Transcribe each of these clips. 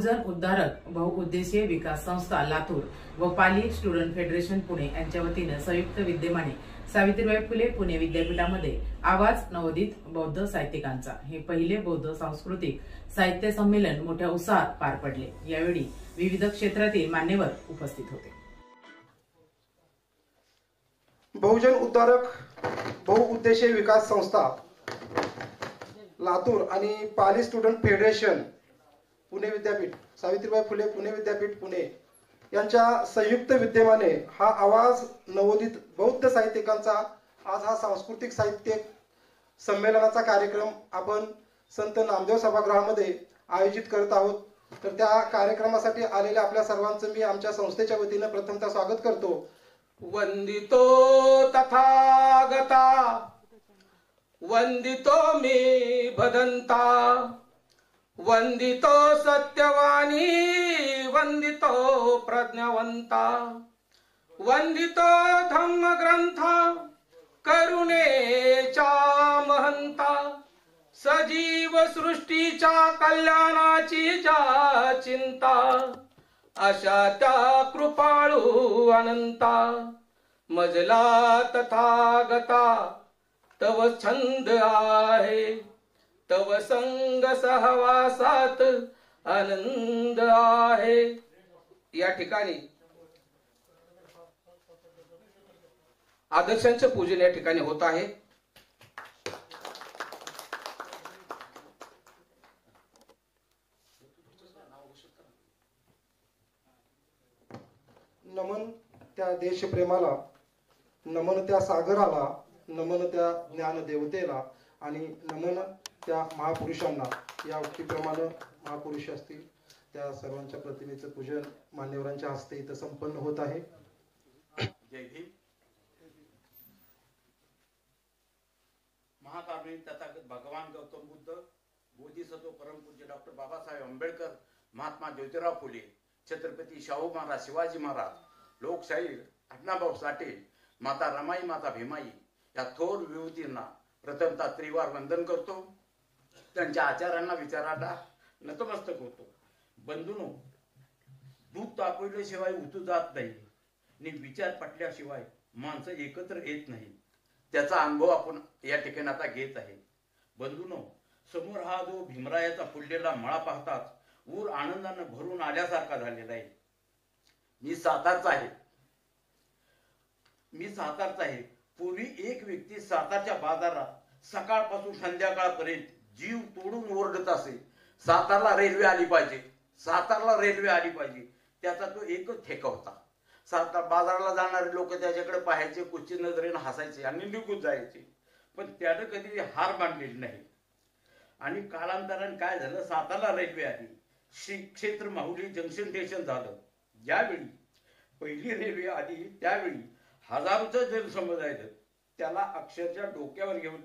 बहुजन उद्धारक बहुउद्देशीय विकास संस्था लातूर व पाली स्टुडंट फेडरेशन पुणे यांच्या वतीने संयुक्त विद्यमाने सावित्रीबाई फुले पुणे विद्यापीठामध्ये आवाज नवोदित बौद्ध साहित्यिकांचा हे पहिले बौद्ध सांस्कृतिक साहित्य संमेलन मोठ्या उत्साहात पार पडले। यावेळी विविध क्षेत्रातील मान्यवर उपस्थित होते। बहुजन उद्धारक बहुउद्देशीय विकास संस्था लातूर आणि पाली स्टुडंट फेडरेशन पुणे विद्यापीठ सावित्रीबाई फुले पुणे विद्यापीठ पुणे यांच्या संयुक्त विद्यमाने हा आवाज नवोदित बौद्ध साहित्यिकांचा आज हा सांस्कृतिक साहित्य संमेलनाचा कार्यक्रम आपण संत नामदेव सभागृहामध्ये आयोजित करत आहोत। तर त्या कार्यक्रमासाठी आलेल्या आपल्या सर्वांचं मी आमच्या संस्थेच्या वतीने प्रथमतः स्वागत करतो। वंदितो तथागता वंदितो मे भदंता वंदितो सत्यवाणी वंदितो प्रज्ञावंता वंदितो धम्म ग्रंथा करुणेचा महंता सजीव सृष्टीच्या कल्याणाची जा चिंता अशा त्या कृपाळू अनंता मजला तथागता तव छंद आहे तव संग सहवासात आनंद आहे। या ठिकाणी आदर्शांचे पूजन या ठिकाणी होत आहे। नमन त्या देशप्रेमाला, नमन त्या सागराला, नमन त्या ज्ञानदेवतेला आणि नमन त्या महापुरुषांना। या उक्तीप्रमाणे महापुरुष असतील त्या सर्वांच्या प्रतिमेचं पूजन मान्यवरांच्या हस्ते इथं संपन्न होत आहे। जय भीम। महाकारुणिक तथागत भगवान गौतम बुद्ध, बोधिसत्व परमपूज्य डॉक्टर बाबासाहेब आंबेडकर, महात्मा ज्योतिराव फुले, छत्रपती शाहू महाराज, शिवाजी महाराज, लोकशाही अण्णाभाऊ साठे, माता रमाई, माता भीमाई या थोर विभूतींना प्रथमतः त्रिवार वंदन करतो। त्यांच्या आचारांना विचारांना नतमस्तक होतो। बंधूंनो, दूध तापवल्याशिवाय उतू जात नाही आणि विचार पटल्याशिवाय माणसं एकत्र येत नाही। त्याचा अनुभव आपण या ठिकाणी आता घेत आहे। बंधूंनो, समोर हा जो भीमरायाचा फुललेला मळा पाहताच ऊर आनंदाने भरून आल्यासारखा झालेला आहे। मी सातारचा आहे। पूर्वी एक व्यक्ती सातारच्या बाजारात सकाळपासून संध्याकाळपर्यंत जीव तोडून ओरडत असे, सातारला रेल्वे आली पाहिजे, सातारला रेल्वे आली पाहिजे। त्याचा तो एकच ठेका होता। सातार बाजाराला जाणारे लोक त्याच्याकडे पाहायचे, कुच्ची नजरेने हसायचे आणि निघून जायचे, पण त्यानं कधी हार मानलेली नाही। आणि कालांतराने काय झालं, सातारला रेल्वे आली, श्री क्षेत्र माहुली जंक्शन स्टेशन झालं। ज्यावेळी पहिली रेल्वे आली त्यावेळी हजारोचं जन समुदायाचं त्याला अक्षरशः डोक्यावर घेऊन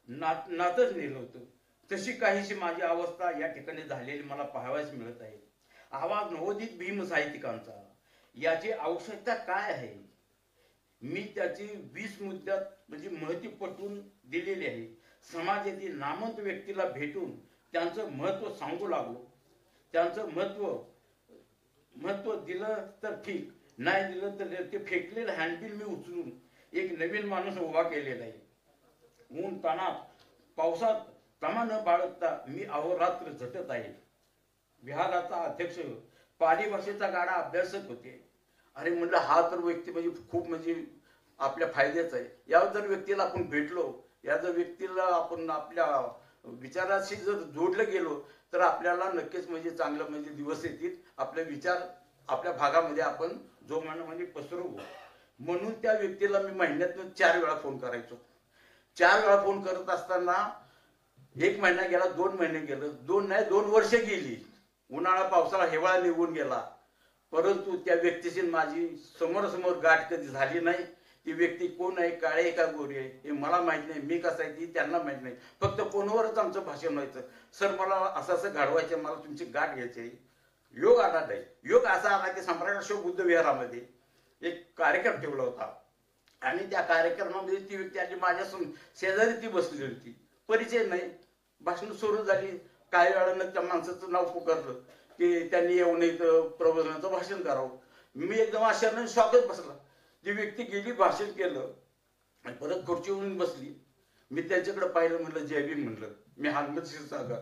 नाचच नेलं होतं। तशी काहीशी माझी अवस्था या ठिकाणी झालेली मला पाहावयास मिळत आहे। आवाज नवोदित भीम साहित्यिकांचा याची आवश्यकता काय आहे, मी त्याची 20 मुद्द्यात म्हणजे महती पटवून दिलेली आहे। समाजातील नामवंत व्यक्तीला भेटून त्यांचं महत्त्व सांगू लागलो। त्यांचं महत्त्व दिलं तर ठीक, नाही दिलं तर ते फेकलेलं हँडबिल मी उचलून एक नवीन माणूस उभा केलेला आहे। ऊन तानात पावसात तमा न बाळगता मी अहोरात्र झटत आहे। विहाराचा अध्यक्ष पाली भाषेचा गाडा अभ्यासक होते। अरे म्हणलं, हा तर व्यक्ती म्हणजे खूप म्हणजे आपल्या फायद्याचा आहे। या जर व्यक्तीला आपण भेटलो, या जर व्यक्तीला आपण आपल्या विचाराशी जर जोडलं गेलो तर आपल्याला नक्कीच म्हणजे चांगलं म्हणजे दिवस येतील। आपले विचार आपल्या भागामध्ये आपण जोमाने पसरवू। म्हणून त्या व्यक्तीला मी महिन्यातून 4 वेळा फोन करायचो। 4 वेळा फोन करत असताना 1 महिना गेला, 2 महिने गेलं, 2 वर्ष गेली। उन्हाळा, पावसाळा, हिवाळा निघून गेला, परंतु त्या व्यक्तीशी माझी समोरासमोर गाठ कधी झाली नाही। ती व्यक्ती कोण आहे, काळे आहे का गोरी आहे हे मला माहित नाही, मी कसं आहे ती त्यांना माहित नाही। फक्त फोनवरच आमचं भाषण व्हायचं, सर मला असं घडवायचं, मला तुमची गाठ घ्यायची। योग आला नाही। योग असा आला की सम्राट अशोक बुद्ध विहारामध्ये एक कार्यक्रम ठेवला होता आणि त्या कार्यक्रमामध्ये ती व्यक्ती आली, माझ्या शेजारी ती बसली होती, परिचय नाही, भाषण सुरू झाली, काही वेळानं त्या माणसाचं नाव पुकारलं की त्यांनी येऊन इथं प्रबोधनाचं भाषण करावं. मी एकदम आश्चर्याने शॉकच बसला. जी व्यक्ती गेली, भाषण केलं आणि परत खुर्चीवरून बसली. मी त्यांच्याकडे पाहिलं, म्हणलं जय भीम म्हणलं. मी हनुमत क्षीरसागर.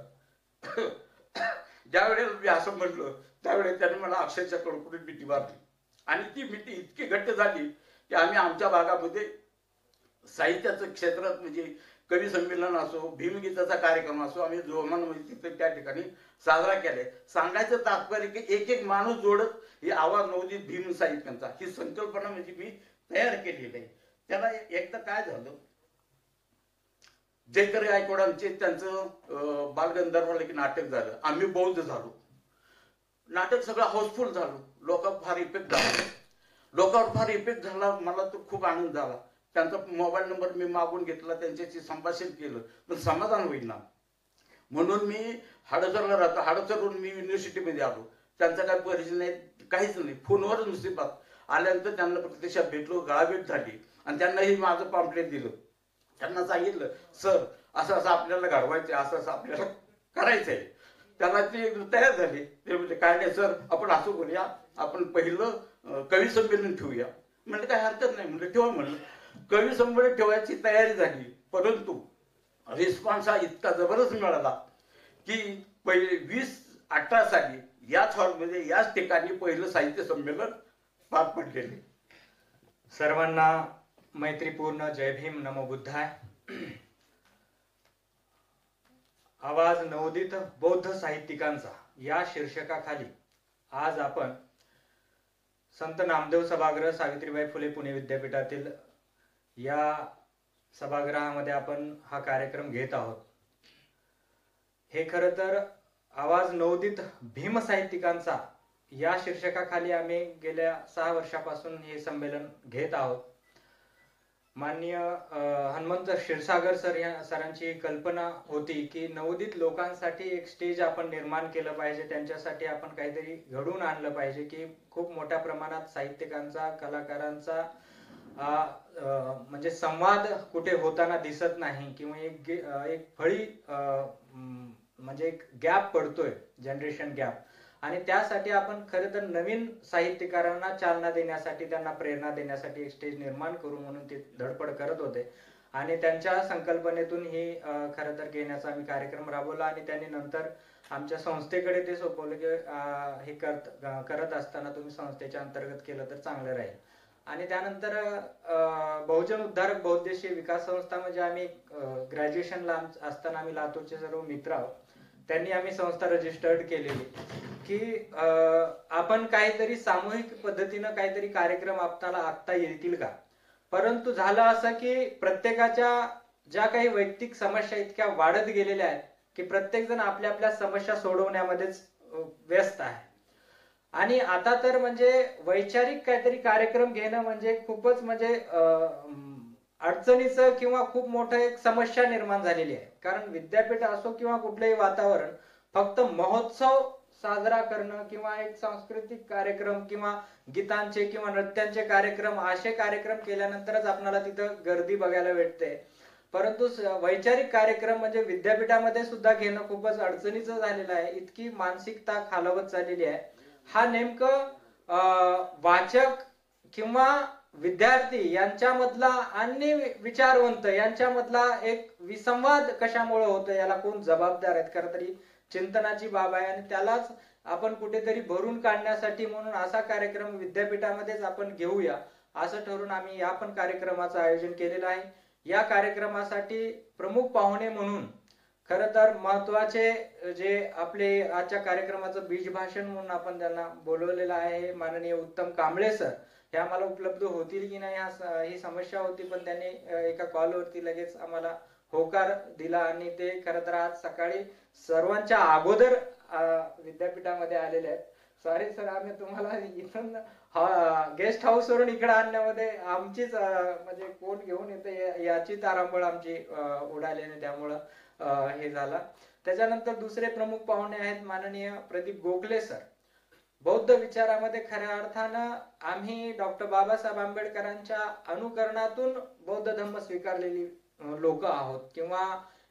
ज्या वेळेला मी असं म्हणलं त्यावेळेस त्याने मला अक्षरशः कडकडून मिठी मारली. आणि ती मिठी इतकी घट्ट झाली की आम्ही आमच्या भागामध्ये साहित्याचं क्षेत्रात म्हणजे कवी संमेलन असो, भीमगीताचा कार्यक्रम असो, आम्ही जोमानमध्ये तिथे त्या ठिकाणी साजरा केलाय. सांगायचं तात्पर्य की एक एक माणूस जोडत ही आवाज नवोदित भीम साहित्यांचा ही संकल्पना म्हणजे मी तयार केलेली आहे. त्याला एकदा काय झालं, जयकर गायकवाडांचे त्यांचं बालगंधर्वाला की नाटक झालं. आम्ही बौद्ध झालो. नाटक सगळं हाऊसफुल झालं. लोकांवर फार इफेक्ट झाला. मला तो खूप आनंद झाला. त्यांचा मोबाईल नंबर मी मागून घेतला, त्यांच्याशी संभाषण केलं, पण समाधान होईना. म्हणून मी हडसरला राहतो. हडसरवरून मी युनिव्हर्सिटीमध्ये आलो. त्यांचा काय परिचय नाही, काहीच नाही. फोनवरच नुसती बात. आल्यानंतर त्यांना प्रत्यक्षात भेटलो, गाळाभेट झाली आणि त्यांनाही माझं पॅम्पलेट दिलं. त्यांना सांगितलं, सर असं असं आपल्याला घडवायचं, असं असं आपल्याला करायचं आहे. त्याला ते तयार झाले. ते म्हणजे काय नाही सर, आपण असं करूया, आपण पहिलं कवी संमेलन ठेवूया. म्हणजे काय हरकत नाही म्हणलं, ठेवा म्हणलं. कवी संमेलन ठेवायची तयारी झाली. परंतु रिस्पॉन्स हा इतका जबरदस्त मिळाला की पहिले 2018 साली याच हॉलमध्ये याच ठिकाणी पहिलं साहित्य संमेलन पार पडलेले. सर्वांना मैत्रीपूर्ण जय भीम, नमो बुद्धाय. आवाज नवोदित बौद्ध साहित्यिकांचा या शीर्षकाखाली आज आपण संत नामदेव सभागृह, सावित्रीबाई फुले पुणे विद्यापीठातील या सभागृहामध्ये आपण हा कार्यक्रम घेत आहोत. हे खरं तर आवाज नवोदित भीम साहित्यिकांचा या शीर्षकाखाली आम्ही गेल्या 6 वर्षापासून हे संमेलन घेत आहोत. माननीय हनुमंत क्षीरसागर सरांची कल्पना होती की नवोदित लोकांसाठी एक स्टेज आपण निर्माण केलं पाहिजे, त्यांच्यासाठी आपण काहीतरी घडवून आणलं पाहिजे की खूप मोठ्या प्रमाणात साहित्यिकांचा, कलाकारांचा म्हणजे संवाद कुठे होताना दिसत नाही किंवा एक फळी म्हणजे एक गॅप पडतोय, जनरेशन गॅप. आणि त्यासाठी आपण खरं तर नवीन साहित्यकारांना चालना देण्यासाठी, त्यांना प्रेरणा देण्यासाठी एक स्टेज निर्माण करू म्हणून ते धडपड करत होते. आणि त्यांच्या संकल्पनेतून ही खरं तर घेण्याचा आम्ही कार्यक्रम राबवला. आणि त्यांनी नंतर आमच्या संस्थेकडे ते सोपवलं की हे करत असताना तुम्ही संस्थेच्या अंतर्गत केलं तर चांगलं राहील. आणि त्यानंतर बहुजन उद्धारक बहुउद्देशीय विकास संस्था म्हणजे आम्ही ग्रॅज्युएशनला असताना आम्ही लातूरचे सर्व मित्र आहोत, त्यांनी आम्ही संस्था रजिस्टर्ड केलेली की आपण काहीतरी सामूहिक पद्धतीनं काहीतरी कार्यक्रम आपल्याला आखता येतील का. परंतु झालं असं की प्रत्येकाच्या ज्या काही वैयक्तिक समस्या इतक्या वाढत गेलेल्या आहेत की प्रत्येक जण आपल्या आपल्या समस्या सोडवण्यामध्येच व्यस्त आहे. आणि आता तर म्हणजे वैचारिक काहीतरी कार्यक्रम घेणं म्हणजे खूपच म्हणजे अडचणीचं किंवा खूप मोठं एक समस्या निर्माण झालेली आहे. कारण विद्यापीठ असो किंवा कुठलंही वातावरण फक्त महोत्सव साजरा करणं किंवा एक सांस्कृतिक कार्यक्रम किंवा गीतांचे किंवा नृत्यांचे कार्यक्रम असे कार्यक्रम केल्यानंतरच आपल्याला तिथं गर्दी बघायला भेटते. परंतु वैचारिक कार्यक्रम म्हणजे विद्यापीठामध्ये सुद्धा घेणं खूपच अडचणीचं झालेलं आहे. इतकी मानसिकता खालावत चाललेली आहे. हा नेमकं वाचक किंवा विद्यार्थी यांच्यामधला आणि विचारवंत यांच्यामधला एक विसंवाद कशामुळे होतो, याला कोण जबाबदार आहेत, खरं तरी चिंतनाची बाब आहे. आणि त्यालाच आपण कुठेतरी भरून काढण्यासाठी म्हणून असा कार्यक्रम विद्यापीठामध्येच आपण घेऊया असं ठरवून आम्ही या पण कार्यक्रमाचं आयोजन केलेलं आहे. या कार्यक्रमासाठी प्रमुख पाहुणे म्हणून खरं तर महत्वाचे जे आपले आजच्या कार्यक्रमाचं बीज भाषण म्हणून आपण त्यांना बोलवलेलं आहे, माननीय उत्तम कांबळे सर. हे आम्हाला उपलब्ध होतील की नाही ही समस्या होती, पण त्यांनी एका कॉलवरती लगेच आम्हाला होकार दिला आणि ते खरं तर आज सकाळी सर्वांच्या अगोदर विद्यापीठामध्ये आलेले आहेत. सॉरी सर, आम्ही तुम्हाला इथून गेस्ट हाऊस वरून इकडे आणण्यामध्ये आमचीच म्हणजे कोण घेऊन येते याची तारांबळ आमची उडाली आणि त्यामुळं हे झालं. त्याच्यानंतर दुसरे प्रमुख पाहुणे आहेत माननीय प्रदीप गोखले सर. बौद्ध विचारामध्ये खऱ्या अर्थानं आम्ही डॉक्टर बाबासाहेब आंबेडकरांच्या अनुकरणातून बौद्ध धर्म स्वीकारलेली लोक आहोत किंवा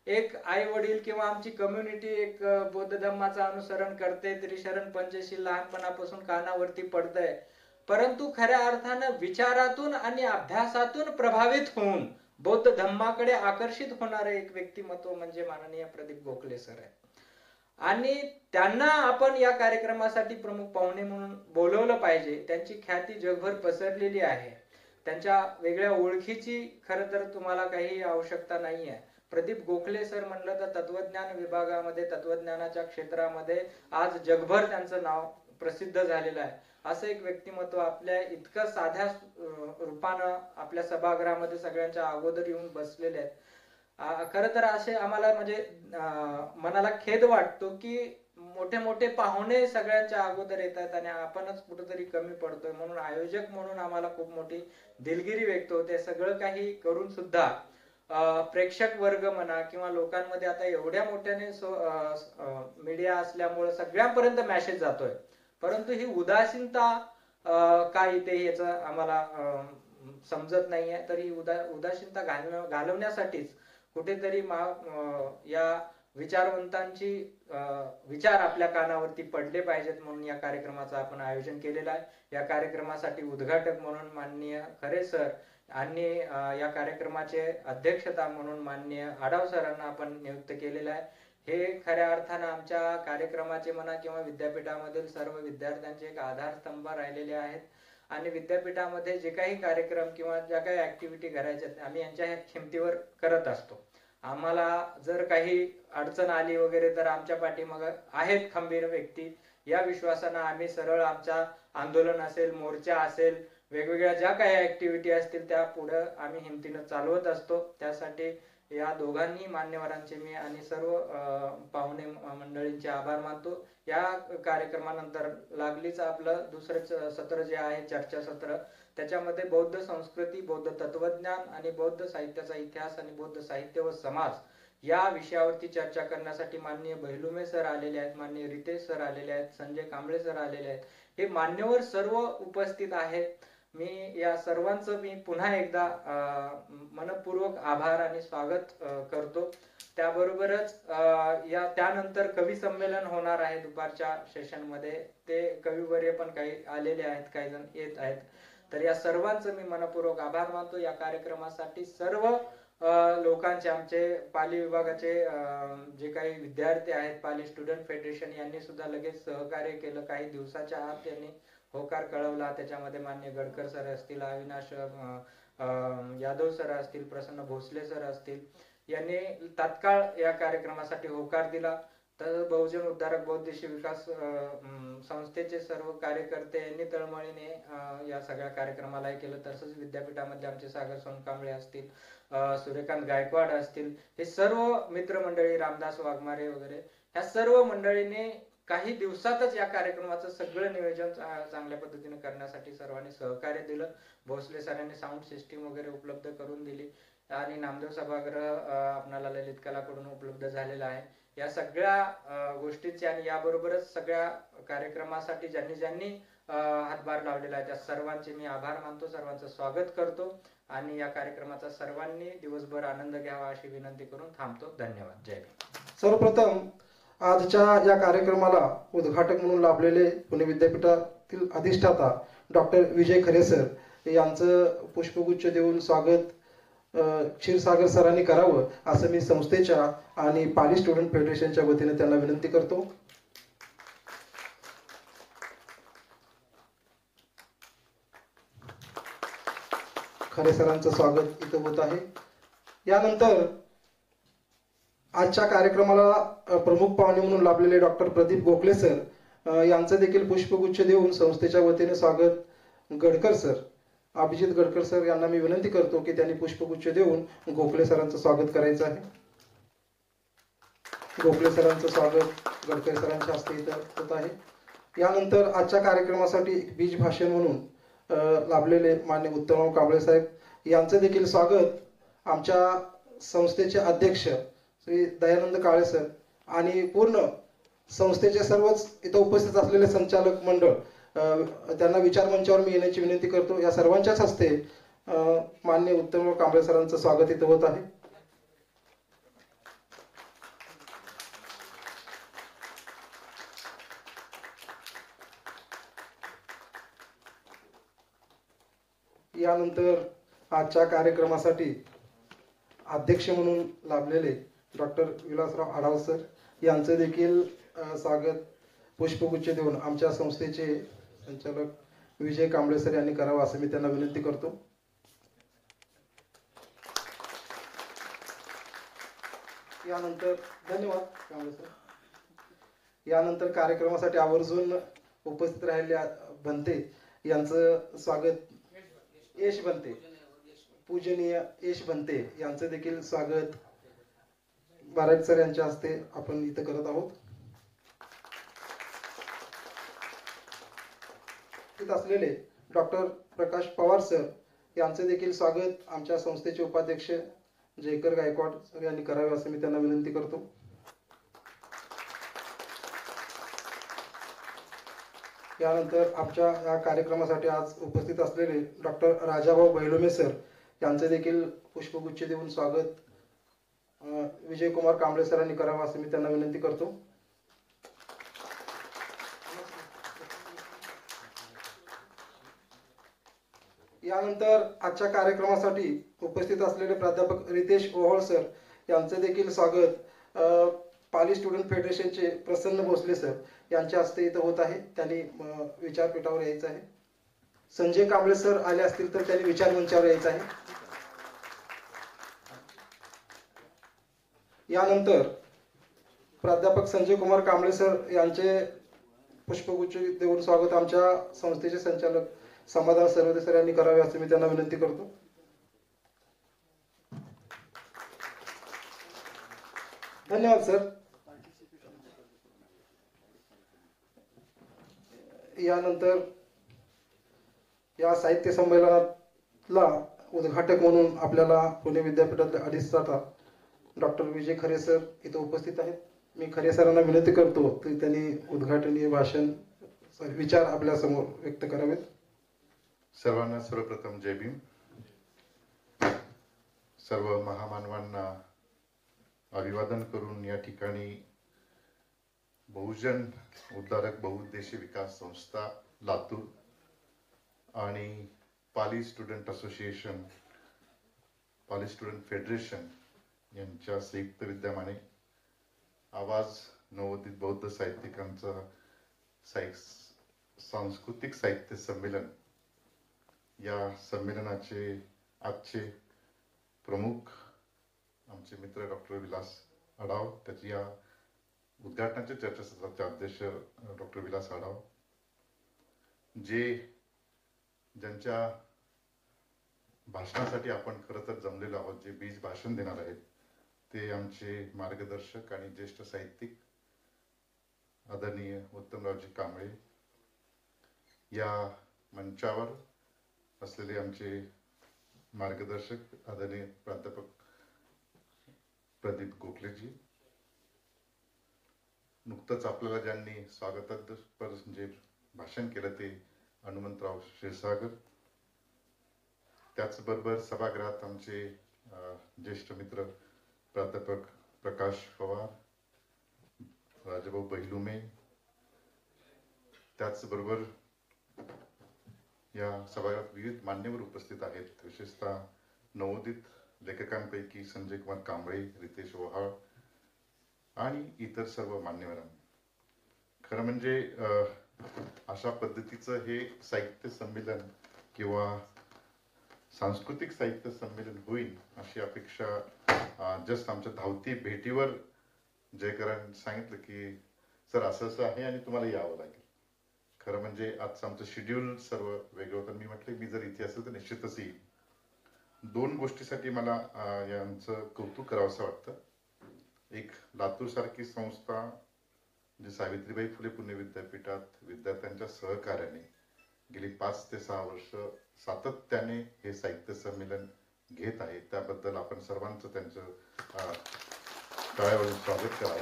एक आई वडील किंवा आमची कम्युनिटी एक बौद्ध धम्माचं अनुसरण करते, त्रिशरण पंचशील लहानपणापासून कानावरती पडतंय, परंतु खऱ्या अर्थानं विचारातून आणि अभ्यासातून प्रभावित होऊन बौद्ध धम्माकडे आकर्षित होणारे एक व्यक्तिमत्व म्हणजे माननीय प्रदीप गोखले सर आहे. आणि त्यांना आपण या कार्यक्रमासाठी प्रमुख पाहुणे म्हणून बोलवलं पाहिजे. त्यांची ख्याती जगभर पसरलेली आहे. त्यांच्या वेगळ्या ओळखीची खरं तर तुम्हाला काही आवश्यकता नाहीये. प्रदीप गोखले सर म्हणलं तर तत्वज्ञान विभागामध्ये, तत्वज्ञानाच्या क्षेत्रामध्ये आज जगभर त्यांचं नाव प्रसिद्ध झालेलं आहे. असं एक व्यक्तिमत्व आपल्या इतकं साध्या रूपानं आपल्या सभागृहामध्ये सगळ्यांच्या अगोदर येऊन बसलेले आहेत. खरं तर असे आम्हाला म्हणजे मनाला खेद वाटतो की मोठे मोठे पाहुणे सगळ्यांच्या अगोदर येतात आणि आपणच कुठेतरी कमी पडतोय. म्हणून आयोजक म्हणून आम्हाला खूप मोठी दिलगिरी व्यक्त होते. सगळं काही करून सुद्धा प्रेक्षक वर्ग म्हणा किंवा लोकांमध्ये आता एवढ्या मोठ्याने मीडिया असल्यामुळे सगळ्यांपर्यंत मेसेज जातोय, परंतु ही उदासीनता काय इथे याच आम्हाला समजत नाहीये. तर ही उदासीनता घालवण्यासाठीच कुठेतरी या विचारवंतांची विचार आपल्या कानावरती पडले पाहिजेत म्हणून या कार्यक्रमाचं आपण आयोजन केलेलं आहे. या कार्यक्रमासाठी उद्घाटक म्हणून माननीय खरे सर आणि या कार्यक्रमाचे अध्यक्षता म्हणून माननीय आढाव सरांना आपण नियुक्त केलेलं आहे. हे खऱ्या अर्थानं आमच्या कार्यक्रमाचे म्हणा किंवा विद्यापीठामधील सर्व विद्यार्थ्यांचे एक आधारस्तंभ राहिलेले आहेत. आणि विद्यापीठामध्ये जे काही कार्यक्रम किंवा ज्या काही ऍक्टिव्हिटी करायच्या आम्ही यांच्या ह्या खिमतीवर करत असतो. आम्हाला जर काही अडचण आली वगैरे तर आमच्या पाठीमागे आहेत खंबीर व्यक्ती. या विश्वासानं आम्ही सरळ आमच्या आंदोलन असेल, मोर्चा असेल, वेगवेगळ्या ज्या काही ऍक्टिव्हिटी असतील त्या पुढे आम्ही हिमतीनं चालवत असतो. त्यासाठी या दोघांनी मान्यवरांचे मी आणि सर्व पाहुणे मंडळींचे आभार मानतो. या कार्यक्रमानंतर लागलीच आपलं दुसरं सत्र जे आहे चर्चा सत्र, त्याच्यामध्ये बौद्ध संस्कृती, बौद्ध तत्वज्ञान आणि बौद्ध साहित्याचा इतिहास आणि बौद्ध साहित्य व समाज या विषयावरती चर्चा करण्यासाठी माननीय बहिलुमे सर आलेले आहेत, माननीय रितेश सर आलेले आहेत, संजय कांबळे सर आलेले आहेत. हे मान्यवर सर्व उपस्थित आहेत. मी या सर्वांचं मी पुन्हा एकदा मनपूर्वक आभार आणि स्वागत करतो. त्याबरोबरच त्यानंतर कवी संमेलन होणार आहे दुपारच्या सेशन मध्ये. ते कविवर्य पण काही आलेले आहेत, काही जण येत आहेत. तर या सर्वांचं मी मनपूर्वक आभार मानतो. या कार्यक्रमासाठी सर्व लोकांचे, आमचे पाली विभागाचे जे काही विद्यार्थी आहेत, पाली स्टुडंट फेडरेशन यांनी सुद्धा लगेच सहकार्य केलं. काही दिवसाच्या आत त्यांनी होकार कळवला. त्याच्यामध्ये मान्य गडकर सर असतील, अविनाश यादव सर असतील, प्रसन्न भोसले सर असतील, यांनी तात्काळ या कार्यक्रमासाठी होकार दिला. तर बहुजन उद्धारक बौद्ध विकास संस्थेचे सर्व कार्यकर्ते यांनी तळमळीने या सगळ्या कार्यक्रमाला केलं. तसंच विद्यापीठामध्ये आमचे सागर सोनकांबळे असतील, सूर्यकांत गायकवाड असतील, हे सर्व मित्रमंडळी, रामदास वाघमारे वगैरे, ह्या सर्व मंडळीने काही दिवसातच या कार्यक्रमाचं सगळं नियोजन चांगल्या पद्धतीने करण्यासाठी सर्वांनी सहकार्य दिलं. भोसले सरांनी साऊंड सिस्टीम वगैरे उपलब्ध करून दिली आणि नामदेव सभागृह आपणाला ललित कलाकडून उपलब्ध झालेला आहे. या सगळ्या गोष्टींचे आणि याबरोबरच सगळ्या कार्यक्रमासाठी ज्यांनी ज्यांनी हातभार लावलेला आहे त्या सर्वांचे मी आभार मानतो, सर्वांचं स्वागत करतो आणि या कार्यक्रमाचा सर्वांनी दिवसभर आनंद घ्यावा अशी विनंती करून थांबतो. धन्यवाद. जय भीम. सर्वप्रथम आजच्या या कार्यक्रमाला उद्घाटक म्हणून लाभलेले पुणे विद्यापीठातील अधिष्ठाता डॉक्टर विजय खरे सर यांचं पुष्पगुच्छ देऊन स्वागत क्षीरसागर सरांनी करावं असं मी संस्थेच्या आणि पाली स्टुडंट फेडरेशनच्या वतीने त्यांना विनंती करतो. खरे सरांचं स्वागत इथं होत आहे. यानंतर आजच्या कार्यक्रमाला प्रमुख पाहुणे म्हणून लाभलेले डॉक्टर प्रदीप गोखले सर यांचं देखील पुष्पगुच्छ देऊन संस्थेच्या वतीने स्वागत गडकर सर, अभिजित गडकर सर यांना मी विनंती करतो की त्यांनी पुष्पगुच्छ देऊन गोखले सरांचं स्वागत करायचं आहे. गोखले सरांचं स्वागत गडकर सरांच्या हस्ते इथं होत आहे. यानंतर आजच्या कार्यक्रमासाठी बीज भाषण म्हणून लाभलेले मान्य उत्तमराव कांबळे साहेब यांचं देखील स्वागत आमच्या संस्थेचे अध्यक्ष श्री दयानंद काळे सर आणि पूर्ण संस्थेचे सर्वच इथं उपस्थित असलेले संचालक मंडळ त्यांना विचार मंचावर मी येण्याची विनंती करतो. या सर्वांच्याच हस्ते मान्य उत्तमराव कांबळे सरांचं स्वागत इथं होत आहे. यानंतर आजच्या कार्यक्रमासाठी अध्यक्ष म्हणून लाभलेले डॉक्टर विलासराव आढाव सर यांचे देखील स्वागत पुष्पगुच्छ देऊन आमच्या संस्थेचे संचालक विजय कांबळे सर यांनी करावं असं मी त्यांना विनंती करतो. यानंतर धन्यवाद कांबळे सर. यानंतर कार्यक्रमासाठी आवर्जून उपस्थित राहिलेल्या बनते यांचं स्वागत यश बनते पूजनीय यश बनते यांचं देखील स्वागत बाराट सर यांच्या हस्ते आपण इथं करत आहोत. तिथं असलेले डॉक्टर प्रकाश पवार सर यांचे देखील स्वागत आमच्या संस्थेचे उपाध्यक्ष जयकर गायकवाड सर यांनी करावे असं मी त्यांना विनंती करतो. यानंतर आमच्या या कार्यक्रमासाठी आज उपस्थित असलेले डॉक्टर राजाभाऊ बैलोमे सर यांचे देखील पुष्पगुच्छ देऊन स्वागत विजयकुमार कांबळे सरांनी करावं असं मी त्यांना विनंती करतो. यानंतर आजच्या कार्यक्रमासाठी उपस्थित असलेले प्राध्यापक रितेश ओहोळ सर यांचे देखील स्वागत पाली स्टुडंट फेडरेशनचे प्रसन्न भोसले सर यांच्या हस्ते इथं होत आहे. त्यांनी विचारपीठावर यायचं आहे. संजय कांबळे सर आले असतील तर त्यांनी विचार मंचावर यायचं आहे. यानंतर प्राध्यापक संजय कुमार कांबळे सर यांचे पुष्पगुच्छ देऊन स्वागत आमच्या संस्थेचे संचालक समाधान सर्वदे सर यांनी करावे असं मी त्यांना विनंती करतो. धन्यवाद सर. यानंतर या साहित्य संमेलनाला उद्घाटक म्हणून आपल्याला पुणे विद्यापीठातले अधिष्ठाता डॉक्टर विजय खरे सर इथं उपस्थित आहेत. मी खरे सरांना विनंती करतो की त्यांनी उद्घाटनीय भाषण विचार आपल्या समोर व्यक्त करावेत. सर्वांना सर्वप्रथम जय भीम. सर्व महामानवांना अभिवादन करून या ठिकाणी बहुजन उद्धारक बहुउद्देशीय विकास संस्था लातूर आणि Pali student association Pali student federation यांच्या संयुक्त विद्यमाने आवाज नवोदित बौद्ध साहित्यिकांचा सांस्कृतिक साहित्य संमेलन या संमेलनाचे आजचे प्रमुख आमचे मित्र डॉक्टर विलास आढाव, त्याची या उद्घाटनाच्या चर्चासत्राचे अध्यक्ष डॉक्टर विलास आढाव, ज्यांच्या भाषणासाठी आपण खरं तर जमलेलो आहोत, जे बीज भाषण देणार आहेत ते आमचे मार्गदर्शक आणि ज्येष्ठ साहित्यिक आदरणीय उत्तमरावजी कांबळे. या मंचावर असलेले आमचे मार्गदर्शक आदरणीय प्राध्यापक प्रदीप गोखलेजी. नुकतंच आपल्याला ज्यांनी स्वागतापर जे भाषण केलं ते हनुमंतराव क्षीरसागर. त्याचबरोबर सभागृहात आमचे ज्येष्ठ मित्र प्राध्यापक प्रकाश पवार, राजाभाऊ बैलुमे. त्याचबरोबर या सभागृहात विविध मान्यवर उपस्थित आहेत, विशेषतः नवोदित लेखकांपैकी संजय कुमार कांबळे, रितेश ओहाळ आणि इतर सर्व मान्यवरांनी. खरं म्हणजे अशा पद्धतीचं हे साहित्य संमेलन किंवा सांस्कृतिक साहित्य संमेलन होईल अशी अपेक्षा जस्ट आमच्या धावती भेटीवर जयकरांनी सांगितलं की सर असं असं आहे आणि तुम्हाला यावं लागेल. खरं म्हणजे आजचं आमचं शेड्यूल सर्व वेगळं होतं. मी म्हटलं मी जर इथे असेल तर निश्चितच येईल. दोन गोष्टीसाठी मला यांचं कौतुक करावं असं वाटतं. एक, लातूर सारखी संस्था जी सावित्रीबाई फुले पुणे विद्यापीठात विद्यार्थ्यांच्या सहकार्याने गेली 5 ते 6 वर्ष सातत्याने हे साहित्य संमेलन घेत आहे, त्याबद्दल आपण सर्वांचं त्यांचं टाळ्यावरून स्वागत करावं.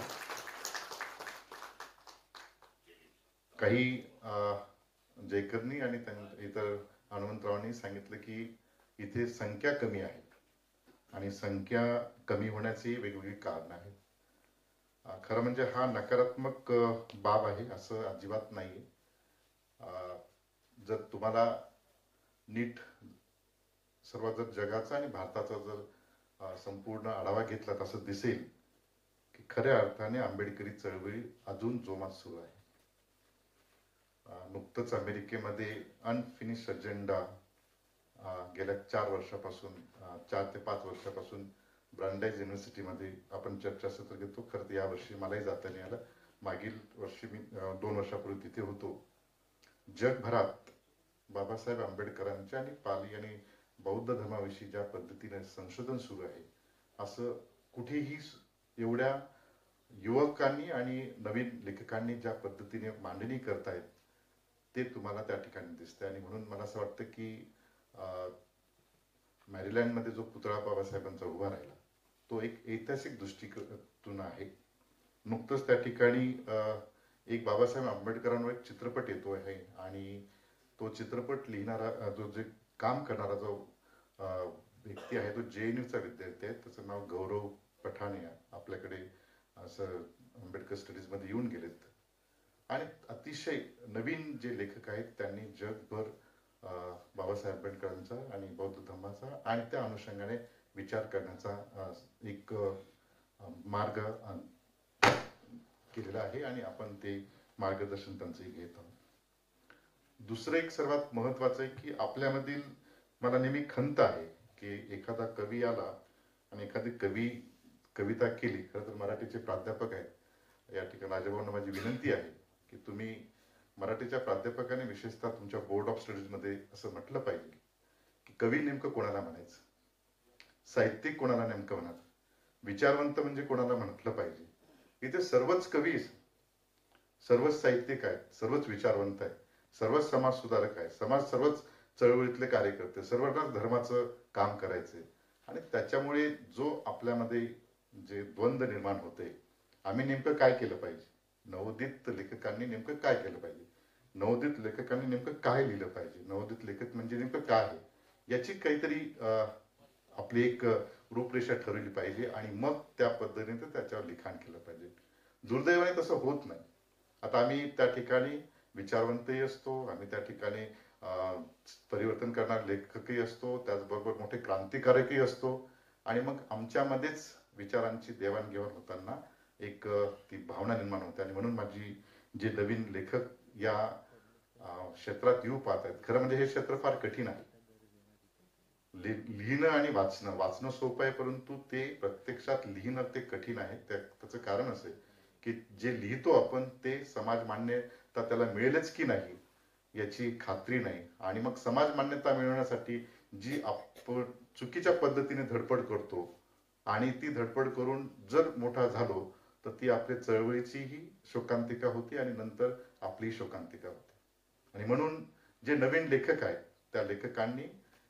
काही जयकरनी आणि इतर हनुमंतरावांनी सांगितलं की इथे संख्या कमी आहे आणि संख्या कमी होण्याची वेगवेगळी कारण आहेत. खरं म्हणजे हा नकारात्मक बाब आहे असं अजिबात नाहीये. जर तुम्हाला नीट सर्वात जर जगाचा आणि भारताचा जर संपूर्ण आढावा घेतला तर असं दिसेल की खऱ्या अर्थाने आंबेडकरी चळवळी अजून जोमात सुरू आहे. नुकतंच अमेरिकेमध्ये अनफिनिश अजेंडा गेल्या 4 वर्षापासून 4 ते 5 वर्षापासून ब्रांडाईज युनिव्हर्सिटीमध्ये आपण चर्चासत्र घेतो. खरं तर यावर्षी मलाही जाता नाही आलं. मागील वर्षी मी 2 वर्षापूर्वी तिथे होतो. जगभरात बाबासाहेब आंबेडकरांच्या आणि पाली आणि बौद्ध धर्माविषयी ज्या पद्धतीने संशोधन सुरू आहे असं कुठेही एवढ्या युवकांनी आणि नवीन लेखकांनी ज्या पद्धतीने मांडणी करतायत ते तुम्हाला त्या ठिकाणी दिसते. आणि म्हणून मला असं वाटतं की मॅरीलँडमध्ये जो पुतळा बाबासाहेबांचा उभा राहिला तो एक ऐतिहासिक दृष्टिकोन आहे. नुकतंच त्या ठिकाणी एक बाबासाहेब आंबेडकरांवर एक चित्रपट येतो आहे आणि तो चित्रपट लिहिणारा जो जे काम करणारा जो व्यक्ती आहे तो JNUचा विद्यार्थी आहे. त्याचं नाव गौरव पठाणे. आपल्याकडे असं आंबेडकर स्टडीजमध्ये येऊन गेलेत आणि अतिशय नवीन जे लेखक आहेत त्यांनी जगभर बाबासाहेब आंबेडकरांचा आणि बौद्ध धर्माचा आणि त्या अनुषंगाने विचार करण्याचा एक मार्ग केलेला आहे आणि आपण ते मार्गदर्शन त्यांचंही घेत आहोत. दुसरं एक सर्वात महत्वाचं आहे की आपल्यामधील मला नेहमी खंत आहे की एखादा कवी आला आणि एखादी कविता केली. खरं तर मराठीचे प्राध्यापक आहेत या ठिकाणी राजाभाऊंना माझी विनंती आहे की तुम्ही मराठीच्या प्राध्यापकाने विशेषतः तुमच्या बोर्ड ऑफ स्टडीज मध्ये असं म्हटलं पाहिजे की कवी नेमकं कोणाला म्हणायचं, साहित्यिक कोणाला नेमकं म्हणाल, विचारवंत म्हणजे कोणाला म्हटलं पाहिजे. इथे सर्वच कवी, सर्वच साहित्यिक आहेत, सर्वच विचारवंत आहेत, सर्वच समाज सुधारक आहेत, सर्वच चळवळीतले कार्यकर्ते, सर्वांनाच धर्माचं काम करायचे आणि त्याच्यामुळे जो आपल्यामध्ये जे द्वंद्व निर्माण होते आम्ही नेमकं काय केलं पाहिजे, नवोदित लेखकांनी नेमकं काय केलं पाहिजे, नवोदित लेखकांनी नेमकं काय लिहिलं पाहिजे, नवोदित लेखक म्हणजे नेमकं काय आहे याची काहीतरी आपली एक रूपरेषा ठरवली पाहिजे आणि मग त्या पद्धतीने त्याच्यावर लिखाण केलं पाहिजे. दुर्दैवाने तसं होत नाही. आता आम्ही त्या ठिकाणी विचारवंतही असतो, आम्ही त्या ठिकाणी परिवर्तन करणारे लेखकही असतो, त्याचबरोबर मोठे क्रांतिकारकही असतो आणि मग आमच्यामध्येच विचारांची देवाणघेवाण होताना एक ती भावना निर्माण होते. आणि म्हणून माझी जे नवीन लेखक या क्षेत्रात येऊ पाहत आहेत, खरं म्हणजे हे क्षेत्र फार कठीण आहे. लिहिणं आणि वाचणं सोपं आहे, परंतु ते प्रत्यक्षात लिहिणं ते कठीण आहे. त्याचं कारण असं आहे की जे लिहितो आपण ते समाज मान्यता त्याला मिळेलच की नाही याची खात्री नाही. आणि मग समाज मान्यता मिळवण्यासाठी जी आपण चुकीच्या पद्धतीने धडपड करतो आणि ती धडपड करून जर मोठा झालो तर ती आपल्या चळवळीचीही शोकांतिका होती आणि नंतर आपली शोकांतिका होते. आणि म्हणून जे नवीन लेखक आहेत त्या लेखकांनी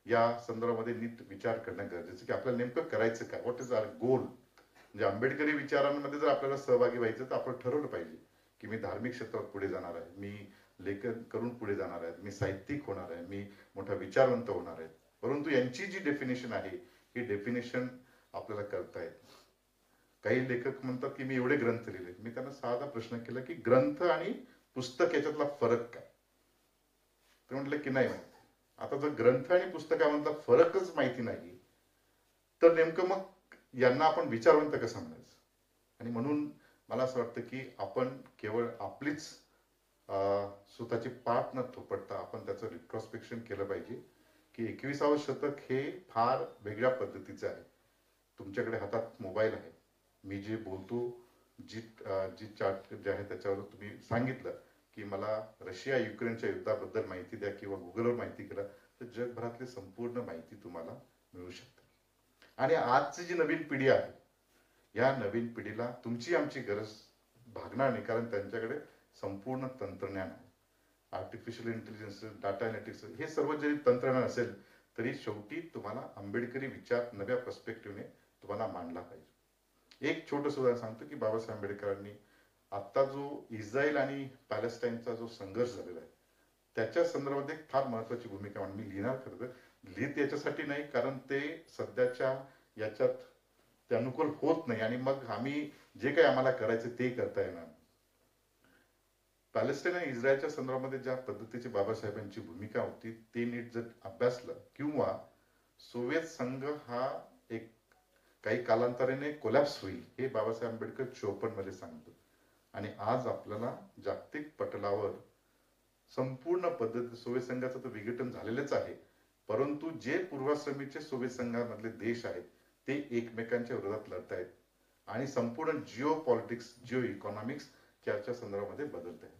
या संदर्भामध्ये नीट विचार करणं गरजेचं की आपल्याला नेमकं करायचं काय, व्हॉट इज आवर गोल. म्हणजे आंबेडकरी विचारांमध्ये जर आपल्याला सहभागी व्हायचं तर आपण ठरवलं पाहिजे की मी धार्मिक क्षेत्रात पुढे जाणार आहे, मी लेखन करून पुढे जाणार आहे, मी साहित्यिक होणार आहे, मी मोठा विचारवंत होणार आहे. परंतु यांची जी डेफिनेशन आहे ही डेफिनेशन आपल्याला करता येत. काही लेखक म्हणतात की मी एवढे ग्रंथ लिहिले. मी त्यांना साधा प्रश्न केला की ग्रंथ आणि पुस्तक याच्यातला फरक काय. ते म्हटलं की नाही माहिती. आता जर ग्रंथ आणि पुस्तकामधला फरकच माहिती नाही तर नेमकं मग यांना आपण विचारवंत कसं म्हणायचं. आणि म्हणून मला असं वाटतं की आपण केवळ आपलीच स्वतःची पाठ न थोपटता आपण त्याचं रिट्रॉस्पेक्शन केलं पाहिजे की 21वे शतक हे फार वेगळ्या पद्धतीचं आहे. तुमच्याकडे हातात मोबाईल आहे, मी जे बोलतो जी चार्ट जे आहे त्याच्यावर तुम्ही सांगितलं की मला रशिया युक्रेनच्या युद्धाबद्दल माहिती द्या किंवा गुगलवर माहिती केला तर जगभरातली संपूर्ण माहिती तुम्हाला मिळू शकते. आणि आजची जी नवीन पिढी आहे या नवीन पिढीला तुमची आमची गरज भागणार नाही, कारण त्यांच्याकडे संपूर्ण तंत्रज्ञान आहे. आर्टिफिशियल इंटेलिजन्स, डाटा अनालिटिक्स हे सर्व जरी तंत्रज्ञान असेल तरी शेवटी तुम्हाला आंबेडकरी विचार नव्या पर्स्पेक्टिव्हने तुम्हाला मांडला पाहिजे. एक छोटं उदाहरण सांगतो की बाबासाहेब आंबेडकरांनी आता जो इस्रायल आणि पॅलेस्टाईनचा जो संघर्ष झालेला आहे त्याच्या संदर्भात एक फार महत्वाची भूमिका म्हणून मी लिहिणार. खरं तर लिहित याच्यासाठी नाही कारण ते सध्याच्या याच्यात ते अनुकूल होत नाही आणि मग आम्ही जे काही आम्हाला करायचं ते करता येणार. पॅलेस्टाईन आणि इस्रायलच्या संदर्भामध्ये ज्या पद्धतीची बाबासाहेबांची भूमिका होती ते नीट जर अभ्यासलं किंवा सोव्हिएत संघ हा एक काही कालांतराने कोलॅप्स होईल हे बाबासाहेब आंबेडकर 54 मध्ये सांगतो. आणि आज आपल्याला जागतिक पटलावर संपूर्ण पद्धती सोव्हिएत संघाचं तर विघटन झालेलंच आहे, परंतु जे पूर्वाश्रमीचे सोव्हिएत संघामधले देश आहेत ते एकमेकांच्या विरोधात लढत आहेत आणि संपूर्ण जिओ पॉलिटिक्स, जिओ इकॉनॉमिक्स याच्या संदर्भामध्ये बदलत आहे.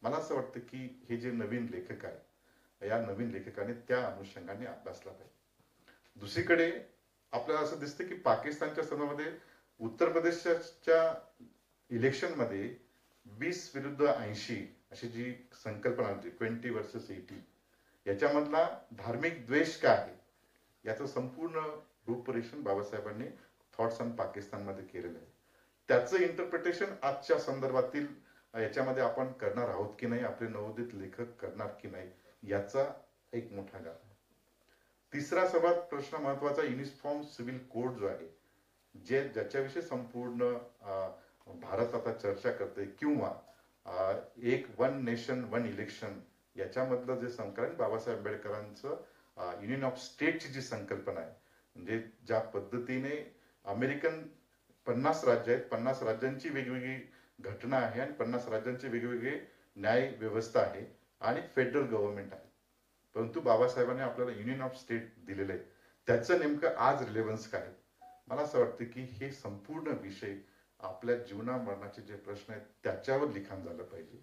मला असं वाटतं की हे जे नवीन लेखक आहे, या नवीन लेखकाने त्या अनुषंगाने अभ्यासला पाहिजे. दुसरीकडे आपल्याला असं दिसतं की पाकिस्तानच्या संदर्भामध्ये उत्तर प्रदेशच्या इलेक्शन मध्ये 20 विरुद्ध 80 अशी जी संकल्पना होती, 20 वर्सेस 80, याच्यामधला धार्मिक द्वेष काय आहे याचं संपूर्ण रूपरेषण बाबासाहेबांनी थॉट्स ऑन पाकिस्तान मध्ये केलेलं आहे. त्याचं इंटरप्रिटेशन आजच्या संदर्भातील याच्यामध्ये आपण करणार आहोत की नाही, आपले नवोदित लेखक करणार की नाही, याचा एक मोठा गाभ आहे. तिसरा सर्वात प्रश्न महत्वाचा, युनिफॉर्म सिव्हिल कोड जो आहे, ज्याच्याविषयी संपूर्ण भारत आता चर्चा करते, किंवा एक वन नेशन वन इलेक्शन याच्यामधलं जे संकलन बाबासाहेब आंबेडकरांचं युनियन ऑफ स्टेटची जी संकल्पना आहे, म्हणजे ज्या पद्धतीने अमेरिकन 50 राज्य आहेत, 50 राज्यांची वेगवेगळी घटना आहे आणि 50 राज्यांची वेगवेगळी न्याय व्यवस्था आहे आणि फेडरल गव्हर्नमेंट आहे, परंतु बाबासाहेबांनी आपल्याला युनियन ऑफ स्टेट दिलेलं आहे. त्याचं नेमकं आज रिलेव्हन्स काय? मला असं वाटतं की हे संपूर्ण विषय आपल्या जीवना मरणाचे जे प्रश्न आहेत त्याच्यावर लिखाण झालं पाहिजे,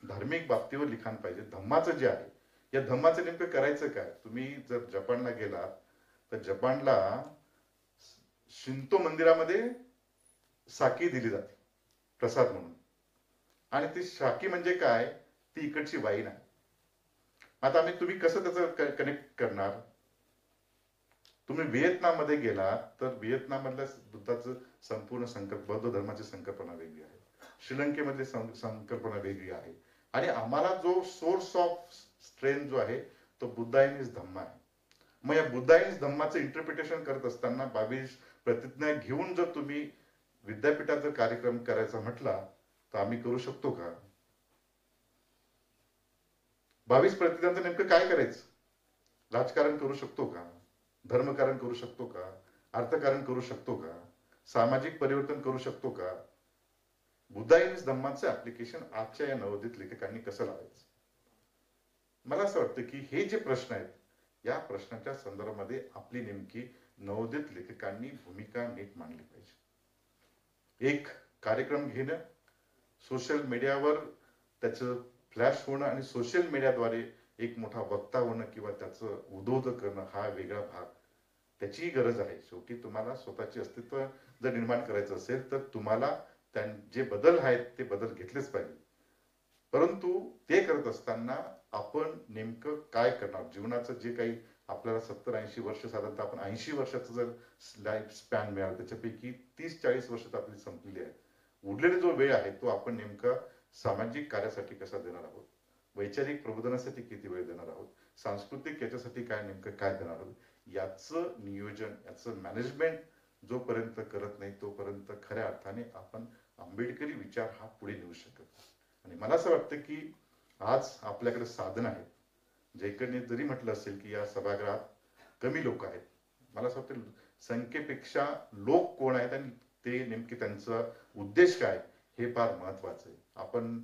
धार्मिक बाबतीवर लिखाण पाहिजे. धम्माचं जे आहे, या धम्माचं नेमकं करायचं काय? तुम्ही जर जपानला गेलात तर जपानला शिंतो मंदिरामध्ये साकी दिली जाते प्रसाद म्हणून, आणि ती साकी म्हणजे काय? ती इकडची वाईन आहे. आता तुम्ही कसं त्याचं कनेक्ट करणार? तुम्ही व्हिएतनाम मध्ये गेलात तर व्हिएतनाम मधल्या बुद्धाचं संपूर्ण बौद्ध धर्माची संकल्पना वेगळी आहे, श्रीलंकेमधली संकल्पना वेगळी आहे, आणि आम्हाला जो सोर्स ऑफ स्ट्रेंथ जो आहे तो बुद्धायनिज धम्मा आहे. मग या बुद्धायनिज धम्माचं इंटरप्रिटेशन करत असताना 22 प्रतिज्ञा घेऊन जर तुम्ही विद्यापीठात जर कार्यक्रम करायचा म्हटला तर आम्ही करू शकतो का? 22 प्रतिज्ञांचं नेमकं काय करायचं? राजकारण करू शकतो का? धर्मकारण करू शकतो का? अर्थकारण करू शकतो का? सामाजिक परिवर्तन करू शकतो का? बुद्धायनिज धम्माचं ऍप्लिकेशन आजच्या या नवोदित लेखकांनी कसं लावायचं? मला असं वाटतं की हे जे प्रश्न आहेत, या प्रश्नाच्या संदर्भामध्ये आपली नेमकी नवोदित लेखकांनी भूमिका नीट मांडली पाहिजे. एक कार्यक्रम घेणं, सोशल मीडियावर त्याचं फ्लॅश होणं आणि सोशल मीडियाद्वारे एक मोठा वक्ता होणं किंवा त्याचं उद्बोधन करणं हा वेगळा भाग, त्याचीही गरज आहे. शेवटी तुम्हाला स्वतःचे अस्तित्व जर निर्माण करायचं असेल तर तुम्हाला जे बदल आहेत ते बदल घेतलेच पाहिजे, परंतु ते करत असताना आपण नेमकं काय करणार? जीवनाचं जे काही आपल्याला 70-80 वर्ष, साधारणतः आपण 80 वर्षाचं जर लाईफ स्पॅन मिळालं त्याच्यापैकी 30-40 वर्ष आपली संपलेली आहे. उरलेला जो वेळ आहे तो आपण नेमका सामाजिक कार्यासाठी कसा देणार आहोत, वैचारिक प्रबोधनासाठी किती वेळ देणार आहोत, सांस्कृतिक याच्यासाठी काय नेमकं काय देणार आहोत, याचं नियोजन, याचं मॅनेजमेंट जोपर्यंत करत नाही तोपर्यंत खऱ्या अर्थाने आपण आंबेडकरी विचार हा पुढे नेऊ शकत. आणि मला असं वाटतं की आज आपल्याकडे साधन आहेत. जयकडने जरी म्हटलं असेल की या सभागृहात कमी लोक आहेत, मला असं वाटतं संख्येपेक्षा लोक कोण आहेत आणि ते नेमके त्यांचा उद्देश काय हे फार महत्वाचं आहे. आपण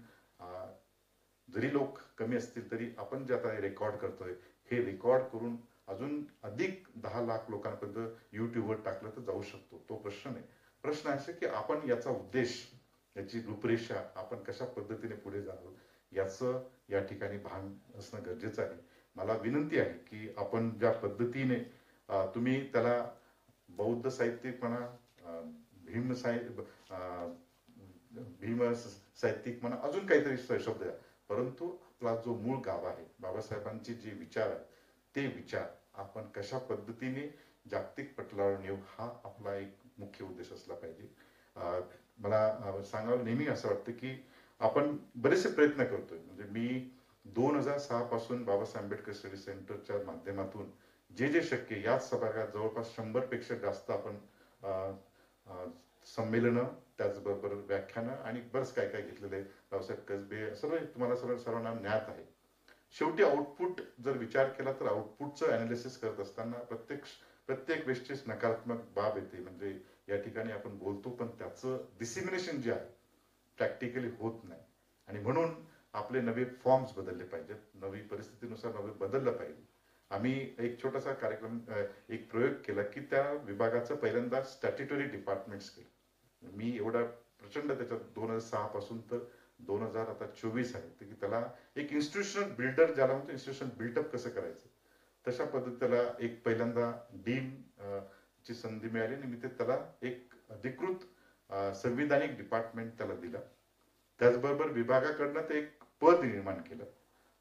जरी लोक कमी असतील तरी आपण जे आता रेकॉर्ड करतोय हे रेकॉर्ड करून अजून अधिक 10 लाख लोकांपर्यंत युट्यूबवर टाकलं तर जाऊ शकतो, तो प्रश्न नाही. प्रश्न असा की आपण याचा उद्देश, याची रूपरेषा आपण कशा पद्धतीने पुढे जाणार याचं या ठिकाणी भान असणं गरजेचं आहे. मला विनंती आहे की आपण ज्या पद्धतीने तुम्ही त्याला बौद्ध साहित्यिक म्हणा, भीम साहित्यिक म्हणा, अजून काहीतरी शब्द द्या, परंतु आपला जो मूळ गाभा आहे, बाबासाहेबांचे जे विचार आहेत ते विचार आपण कशा पद्धतीने जागतिक पटलावर नेऊ हा आपला एक मुख्य उद्देश असला पाहिजे. मला सांगावं नेहमी असं वाटतं की आपण बरेचसे प्रयत्न करतोय. म्हणजे मी 2006 पासून बाबासाहेब आंबेडकर स्टडी सेंटरच्या माध्यमातून जे शक्य याच सभागृहात जवळपास 100 पेक्षा जास्त आपण संमेलनं, त्याचबरोबर व्याख्यानं आणि बरंच काय काय घेतलेलं आहे. रावसाहेब कसबे सर्व तुम्हाला सर्वांना ज्ञात आहे. शेवटी आउटपुट जर विचार केला तर आउटपुटचं अनालिसिस करत असताना प्रत्येक गोष्टीच नकारात्मक बाब येते. म्हणजे या ठिकाणी आपण बोलतो पण त्याचं डिसिमिनेशन जे आहे प्रॅक्टिकली होत नाही. आणि म्हणून आपले नवे फॉर्म्स बदलले पाहिजेत, नवी परिस्थितीनुसार नवे बदललं पाहिजे. आम्ही एक छोटासा कार्यक्रम एक प्रयोग केला की त्या विभागाचं पहिल्यांदा स्टॅट्युटरी डिपार्टमेंट्स केलं. मी एवढा प्रचंड त्याच्यात 2006 पासून तर 2024 आहे की त्याला एक इन्स्टिट्यूशनल बिल्डर ज्याला म्हणतो, इन्स्टिट्यूशन बिल्डअप कसं करायचं तशा पद्धती त्याला एक पहिल्यांदा डीन ची संधी मिळाली आणि मी त्याला एक अधिकृत संविधानिक डिपार्टमेंट त्याला दिला. त्याचबरोबर विभागाकडनं ते एक पद निर्माण केलं,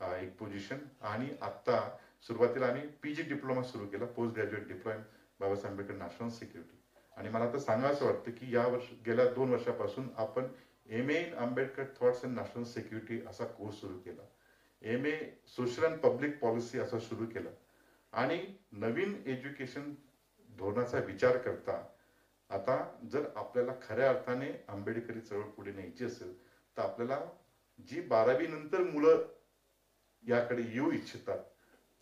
एक पोझिशन. आणि आता सुरुवातीला आम्ही पीजी डिप्लोमा सुरू केला, post graduate diploma Babasaheb Ambedkar national security. आणि मला आता सांगायचं वाटतं की गेल्या 2 वर्षापासून आपण MA in Ambedkar thoughts and national security असा कोर्स सुरू केला, MA social and public policy असा सुरू केला. आणि नवीन एज्युकेशन धोरणाचा विचार करता आता जर आपल्याला खऱ्या अर्थाने आंबेडकरी चळवळ पुढे न्यायची असेल तर आपल्याला जी 12वी नंतर मुलं याकडे येऊ इच्छितात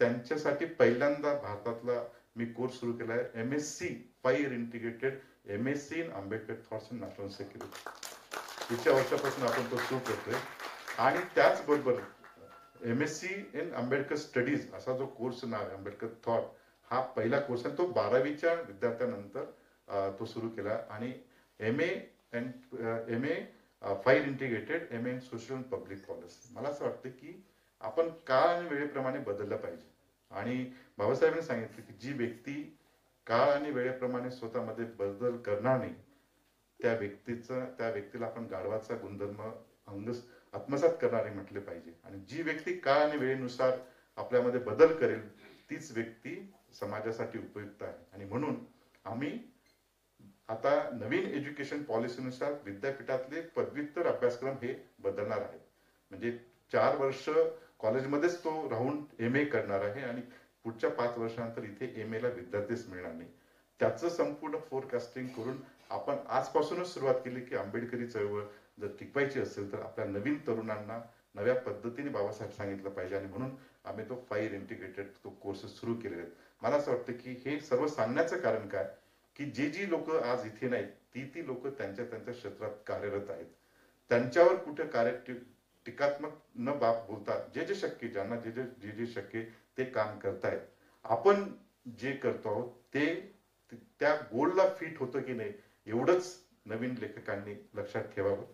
त्यांच्यासाठी पहिल्यांदा भारतातला मी कोर्स सुरू केला आहे, MSc fire integrated MSc in Ambedkar thoughts and national security. पुढच्या वर्षापासून आपण तो सुरू करतोय. आणि त्याचबरोबर MSc इन आंबेडकर स्टडीज असा जो कोर्स नाव आहे आंबेडकर थॉट, हा पहिला कोर्स आहे. तो 12वीच्या विद्यार्थ्यांनंतर तो सुरू केला. आणि MA fire integrated MA in social and public policy. मला असं वाटतं की आपण काळ आणि वेळेप्रमाणे बदललं पाहिजे. आणि बाबासाहेबांनी सांगितलं की जी व्यक्ती काळ आणि वेळेप्रमाणे स्वतःमध्ये बदल करणार नाही त्या व्यक्तीला आपण गाढवाचा गुणधर्म आत्मसात करणारे म्हटले पाहिजे. आणि जी व्यक्ती काळ आणि वेळेनुसार आपल्यामध्ये बदल करेल तीच व्यक्ती समाजासाठी उपयुक्त आहे. आणि म्हणून आम्ही आता नवीन एज्युकेशन पॉलिसीनुसार विद्यापीठातले पदव्युत्तर अभ्यासक्रम हे बदलणार आहेत. म्हणजे 4 वर्ष कॉलेजमध्येच तो राहून MA करणार आहे आणि पुढच्या 5 वर्षानंतर इथे MA ला विद्यार्थीच मिळणार नाही. त्याचं संपूर्ण फोरकास्टिंग करून आपण आजपासूनच सुरुवात केली की आंबेडकरी चळवळ जर टिकवायची असेल तर आपल्या नवीन तरुणांना नव्या पद्धतीने बाबासाहेब सांगितलं पाहिजे. आणि म्हणून आम्ही तो फायर इंटिग्रेटेड तो कोर्सेस सुरू केलेले आहेत. मला असं वाटतं की हे सर्व सांगण्याचं कारण काय की जी लोक आज इथे नाहीत ती लोक त्यांच्या क्षेत्रात कार्यरत आहेत. त्यांच्यावर कुठे टीकात्मक न बोलता जे शक्य, ज्यांना जे शक्य ते काम करतायत. आपण जे करतो आहोत ते त्या गोलला फिट होतं की नाही एवढंच नवीन लेखकांनी लक्षात ठेवावं.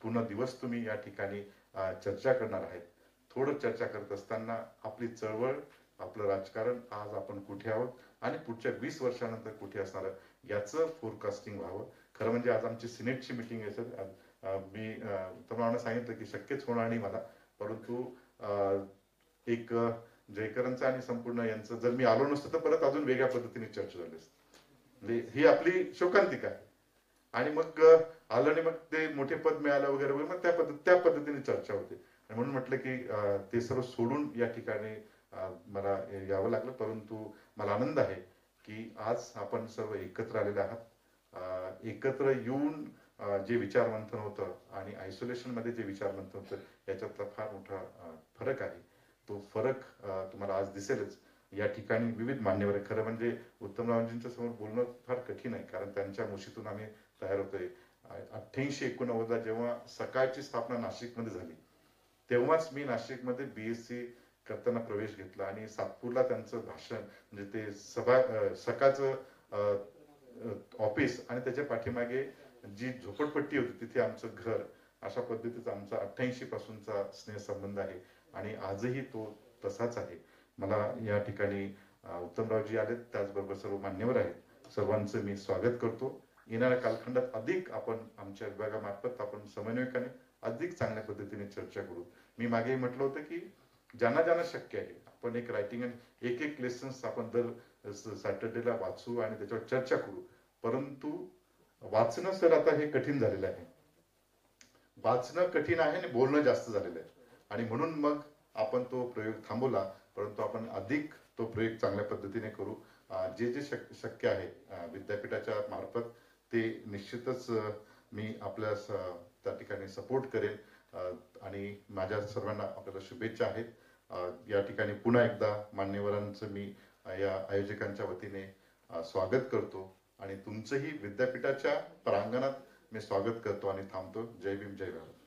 पूर्ण दिवस तुम्ही या ठिकाणी चर्चा करणार आहेत. थोडं चर्चा करत असताना आपली चळवळ, आपलं राजकारण, आज आपण कुठे आहोत आणि पुढच्या 20 वर्षानंतर कुठे असणार याचं फोरकास्टिंग व्हावं. खरं म्हणजे आज आमची सिनेटची मीटिंग आहे सर. मी तुम्हाला सांगितलं की शक्यच होणार नाही मला, परंतु एक जयकरांचं आणि संपूर्ण यांचं जर मी आलो नसतो तर परत अजून वेगळ्या पद्धतीने चर्चा झाली असते. म्हणजे ही आपली शोकांतिका आहे. आणि मग आलं आणि मग ते मोठे पद मिळालं वगैरे वगैरे मग त्या पद्धतीने चर्चा होते. आणि म्हणून म्हटलं की ते सर्व सोडून या ठिकाणी मला यावं लागलं. परंतु मला आनंद आहे की आज आपण सर्व एकत्र आलेले आहात. एकत्र येऊन जे विचारमंथन होतं आणि आयसोलेशन मध्ये जे विचारमंथन होतं याच्यातला फार मोठा फरक आहे. तो फरक तुम्हाला आज दिसेलच. या ठिकाणी विविध मान्यवर आहे. खरं म्हणजे उत्तमरावजींच्या समोर बोलणं फार कठीण आहे कारण त्यांच्या मुशीतून आम्ही तयार होतोय. 88-89 जेव्हा सकाळची स्थापना नाशिकमध्ये झाली तेव्हाच मी नाशिकमध्ये BSc करताना प्रवेश घेतला आणि सातपूरला त्यांचं भाषण म्हणजे ते सकाळचं ऑफिस आणि त्याच्या पाठीमागे जी झोपडपट्टी होती तिथे आमचं घर, अशा पद्धतीचा आमचा 88 पासूनचा स्नेहसंबंध आहे आणि आजही तो तसाच आहे. मला या ठिकाणी उत्तमरावजी आलेत, त्याचबरोबर सर्व मान्यवर आहेत, सर्वांचं मी स्वागत करतो. येणाऱ्या कालखंडात अधिक आपण आमच्या विभागामार्फत आपण समन्वयकाने अधिक चांगल्या पद्धतीने चर्चा करू. मी मागे म्हटलं होतं की ज्यांना शक्य आहे आपण एक रायटिंग एक लेसन्स आपण दर सॅटर्डेला वाचू आणि त्याच्यावर चर्चा करू. परंतु वाचणं सर आता हे कठीण झालेलं आहे. वाचणं कठीण आहे आणि बोलणं जास्त झालेलं आहे आणि म्हणून मग आपण तो प्रयोग थांबवला. परंतु आपण अधिक तो प्रयोग चांगल्या पद्धतीने करू. जे शक्य आहे विद्यापीठाच्या मार्फत ते निश्चितच मी आपल्या त्या ठिकाणी सपोर्ट करेन आणि माझ्या सर्वांना आपल्याला शुभेच्छा आहेत। या ठिकाणी पुन्हा एकदा मान्यवरांचं मी या आयोजकांच्या वतीने स्वागत करतो आणि तुमचंही विद्यापीठाच्या प्रांगणात मी स्वागत करतो आणि थांबतो। जय भीम, जय भारत।